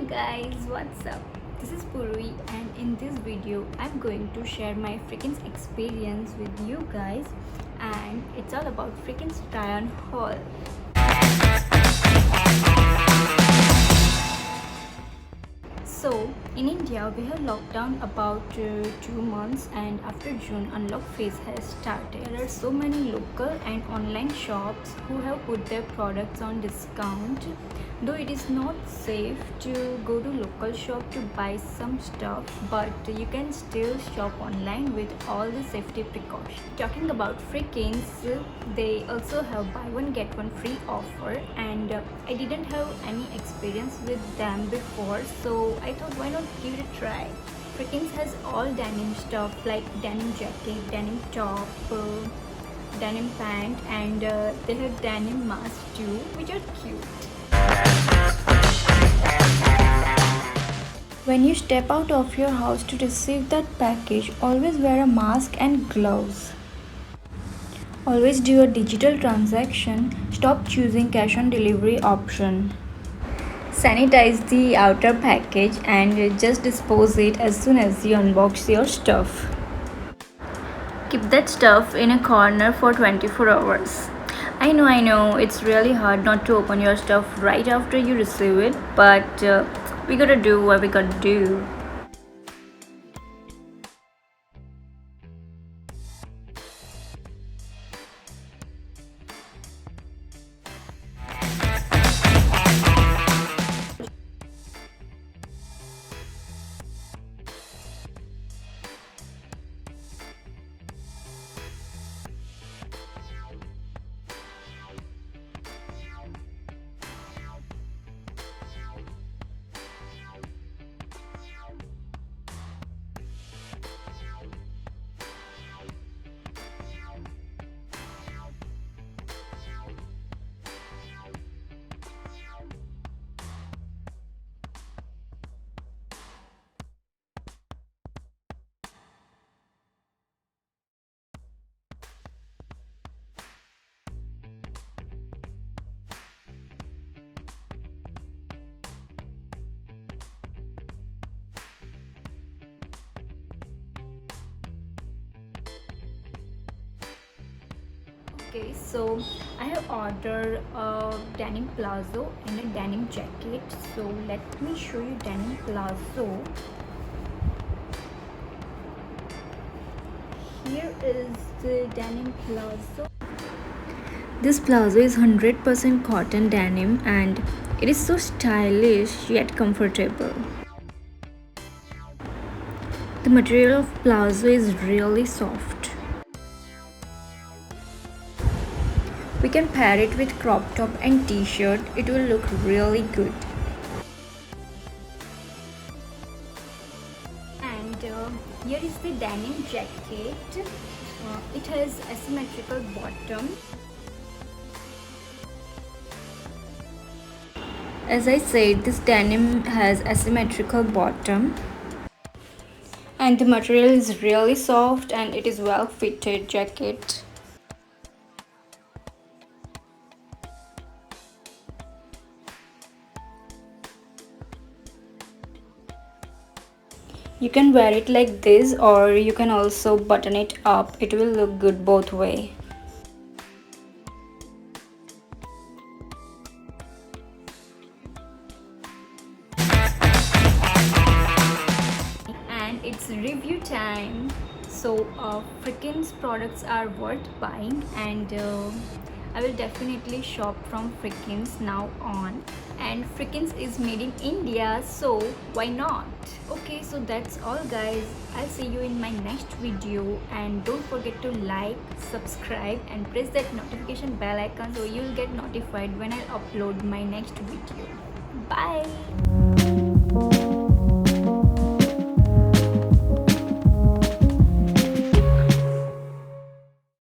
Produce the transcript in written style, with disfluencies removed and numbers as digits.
guys, what's up? This is Purvi, and in this video I'm going to share my Freakins experience with you guys, and it's all about Freakins try on haul. So in India we have lockdown about 2 months, and after June unlock phase has started. There are so many local and online shops who have put their products on discount. Though it is not safe to go to local shop to buy some stuff, but you can still shop online with all the safety precautions. Talking about Freakins, they also have buy one get one free offer, and I didn't have any experience with them before, so I thought why not give it a try. Freakins has all denim stuff like denim jacket, denim top, denim pant, and they have denim mask too, which are cute. When you step out of your house to receive that package, always wear a mask and gloves. Always do a digital transaction. Stop choosing cash on delivery option. Sanitize the outer package and just dispose it as soon as you unbox your stuff. Keep that stuff in a corner for 24 hours. I know, it's really hard not to open your stuff right after you receive it, but we gotta do what we gotta do. Okay, so I have ordered a denim palazzo and a denim jacket. So let me show you denim palazzo. Here is the denim palazzo. This palazzo is 100% cotton denim, and it is so stylish yet comfortable. The material of palazzo is really soft. We can pair it with crop top and t-shirt. It will look really good. And here is the denim jacket. It has asymmetrical bottom. As I said, this denim has asymmetrical bottom. And the material is really soft, and it is well fitted jacket. You can wear it like this, or you can also button it up. It will look good both way. And it's review time. So Freakins products are worth buying, and I will definitely shop from Freakins now on. And Freakins is made in India, so why not? Okay, so that's all guys. I'll see you in my next video, and don't forget to like, subscribe and press that notification bell icon so you'll get notified when I upload my next video. Bye.